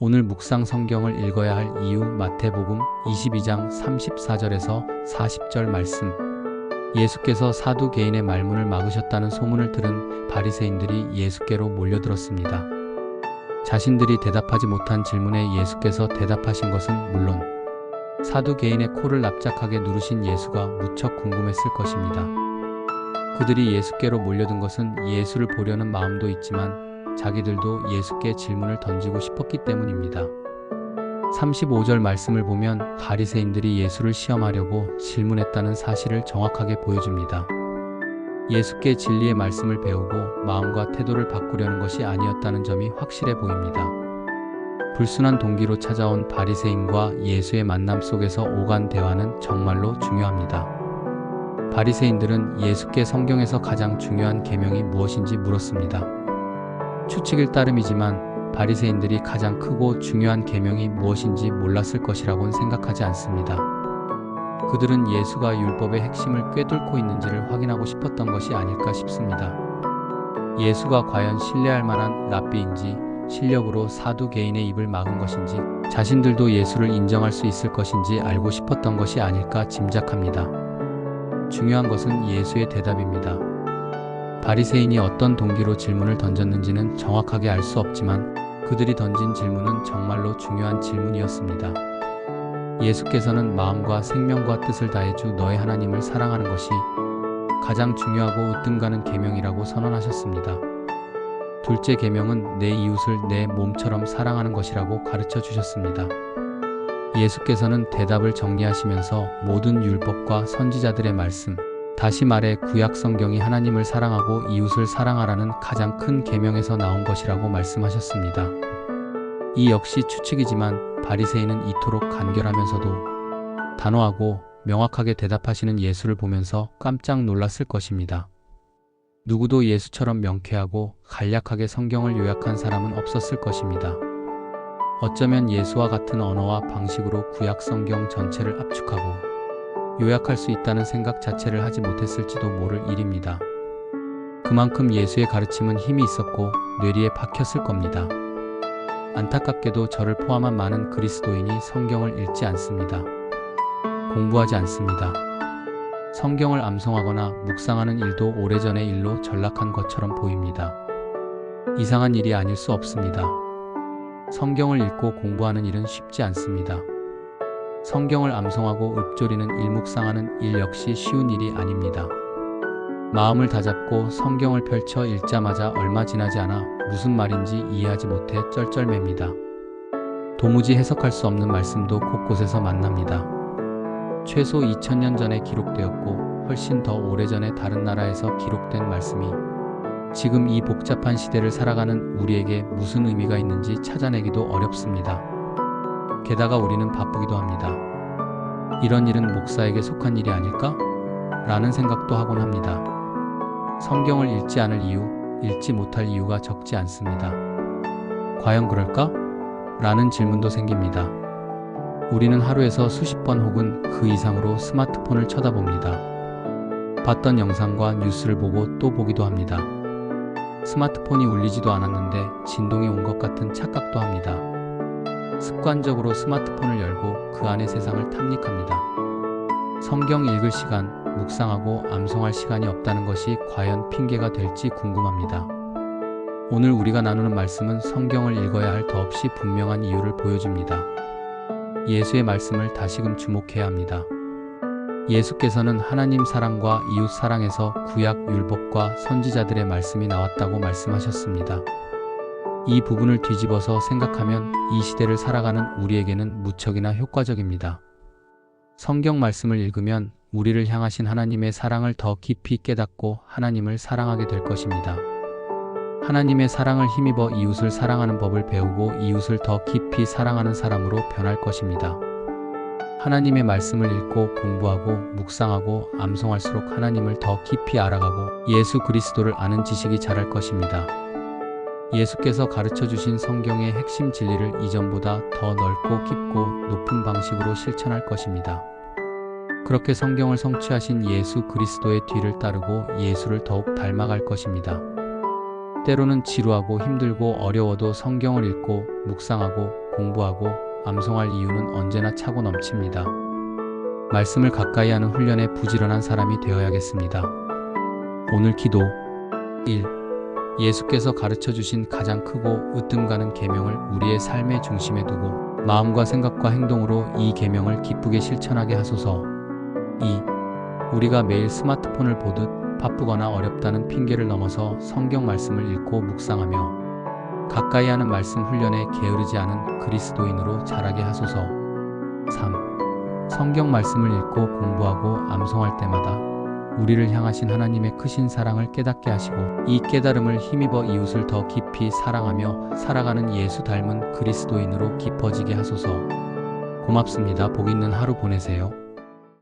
오늘 묵상 성경을 읽어야 할 이유 마태복음 22장 34절에서 40절 말씀. 예수께서 사두개인의 말문을 막으셨다는 소문을 들은 바리새인들이 예수께로 몰려들었습니다. 자신들이 대답하지 못한 질문에 예수께서 대답하신 것은 물론 사두개인의 코를 납작하게 누르신 예수가 무척 궁금했을 것입니다. 그들이 예수께로 몰려든 것은 예수를 보려는 마음도 있지만 자기들도 예수께 질문을 던지고 싶었기 때문입니다. 35절 말씀을 보면 바리새인들이 예수를 시험하려고 질문했다는 사실을 정확하게 보여줍니다. 예수께 진리의 말씀을 배우고 마음과 태도를 바꾸려는 것이 아니었다는 점이 확실해 보입니다. 불순한 동기로 찾아온 바리새인과 예수의 만남 속에서 오간 대화는 정말로 중요합니다. 바리새인들은 예수께 성경에서 가장 중요한 계명이 무엇인지 물었습니다. 추측일 따름이지만 바리새인들이 가장 크고 중요한 계명이 무엇인지 몰랐을 것이라고는 생각하지 않습니다. 그들은 예수가 율법의 핵심을 꿰뚫고 있는지를 확인하고 싶었던 것이 아닐까 싶습니다. 예수가 과연 신뢰할 만한 랍비인지, 실력으로 사두개인의 입을 막은 것인지, 자신들도 예수를 인정할 수 있을 것인지 알고 싶었던 것이 아닐까 짐작합니다. 중요한 것은 예수의 대답입니다. 바리새인이 어떤 동기로 질문을 던졌는지는 정확하게 알 수 없지만 그들이 던진 질문은 정말로 중요한 질문이었습니다. 예수께서는 마음과 생명과 뜻을 다해 주 너의 하나님을 사랑하는 것이 가장 중요하고 으뜸 가는 계명이라고 선언하셨습니다. 둘째 계명은 내 이웃을 내 몸처럼 사랑하는 것이라고 가르쳐 주셨습니다. 예수께서는 대답을 정리하시면서 모든 율법과 선지자들의 말씀, 다시 말해 구약 성경이 하나님을 사랑하고 이웃을 사랑하라는 가장 큰 계명에서 나온 것이라고 말씀하셨습니다. 이 역시 추측이지만 바리새인은 이토록 간결하면서도 단호하고 명확하게 대답하시는 예수를 보면서 깜짝 놀랐을 것입니다. 누구도 예수처럼 명쾌하고 간략하게 성경을 요약한 사람은 없었을 것입니다. 어쩌면 예수와 같은 언어와 방식으로 구약 성경 전체를 압축하고 요약할 수 있다는 생각 자체를 하지 못했을지도 모를 일입니다. 그만큼 예수의 가르침은 힘이 있었고 뇌리에 박혔을 겁니다. 안타깝게도 저를 포함한 많은 그리스도인이 성경을 읽지 않습니다. 공부하지 않습니다. 성경을 암송하거나 묵상하는 일도 오래전의 일로 전락한 것처럼 보입니다. 이상한 일이 아닐 수 없습니다. 성경을 읽고 공부하는 일은 쉽지 않습니다. 성경을 암송하고 읊조리는 일묵상하는 일 역시 쉬운 일이 아닙니다. 마음을 다잡고 성경을 펼쳐 읽자마자 얼마 지나지 않아 무슨 말인지 이해하지 못해 쩔쩔맵니다. 도무지 해석할 수 없는 말씀도 곳곳에서 만납니다. 최소 2000년 전에 기록되었고 훨씬 더 오래전에 다른 나라에서 기록된 말씀이 지금 이 복잡한 시대를 살아가는 우리에게 무슨 의미가 있는지 찾아내기도 어렵습니다. 게다가 우리는 바쁘기도 합니다. 이런 일은 목사에게 속한 일이 아닐까? 라는 생각도 하곤 합니다. 성경을 읽지 않을 이유, 읽지 못할 이유가 적지 않습니다. 과연 그럴까? 라는 질문도 생깁니다. 우리는 하루에서 수십 번 혹은 그 이상으로 스마트폰을 쳐다봅니다. 봤던 영상과 뉴스를 보고 또 보기도 합니다. 스마트폰이 울리지도 않았는데 진동이 온 것 같은 착각도 합니다. 습관적으로 스마트폰을 열고 그 안의 세상을 탐닉합니다. 성경 읽을 시간, 묵상하고 암송할 시간이 없다는 것이 과연 핑계가 될지 궁금합니다. 오늘 우리가 나누는 말씀은 성경을 읽어야 할 더없이 분명한 이유를 보여줍니다. 예수의 말씀을 다시금 주목해야 합니다. 예수께서는 하나님 사랑과 이웃 사랑에서 구약 율법과 선지자들의 말씀이 나왔다고 말씀하셨습니다. 이 부분을 뒤집어서 생각하면 이 시대를 살아가는 우리에게는 무척이나 효과적입니다. 성경 말씀을 읽으면 우리를 향하신 하나님의 사랑을 더 깊이 깨닫고 하나님을 사랑하게 될 것입니다. 하나님의 사랑을 힘입어 이웃을 사랑하는 법을 배우고 이웃을 더 깊이 사랑하는 사람으로 변할 것입니다. 하나님의 말씀을 읽고 공부하고 묵상하고 암송할수록 하나님을 더 깊이 알아가고 예수 그리스도를 아는 지식이 자랄 것입니다. 예수께서 가르쳐 주신 성경의 핵심 진리를 이전보다 더 넓고 깊고 높은 방식으로 실천할 것입니다. 그렇게 성경을 성취하신 예수 그리스도의 뒤를 따르고 예수를 더욱 닮아갈 것입니다. 때로는 지루하고 힘들고 어려워도 성경을 읽고 묵상하고 공부하고 암송할 이유는 언제나 차고 넘칩니다. 말씀을 가까이 하는 훈련에 부지런한 사람이 되어야겠습니다. 오늘 기도 1. 예수께서 가르쳐 주신 가장 크고 으뜸가는 계명을 우리의 삶의 중심에 두고 마음과 생각과 행동으로 이 계명을 기쁘게 실천하게 하소서. 2. 우리가 매일 스마트폰을 보듯 바쁘거나 어렵다는 핑계를 넘어서 성경 말씀을 읽고 묵상하며 가까이 하는 말씀 훈련에 게으르지 않은 그리스도인으로 자라게 하소서. 3. 성경 말씀을 읽고 공부하고 암송할 때마다 우리를 향하신 하나님의 크신 사랑을 깨닫게 하시고 이 깨달음을 힘입어 이웃을 더 깊이 사랑하며 살아가는 예수 닮은 그리스도인으로 깊어지게 하소서. 고맙습니다. 복 있는 하루 보내세요.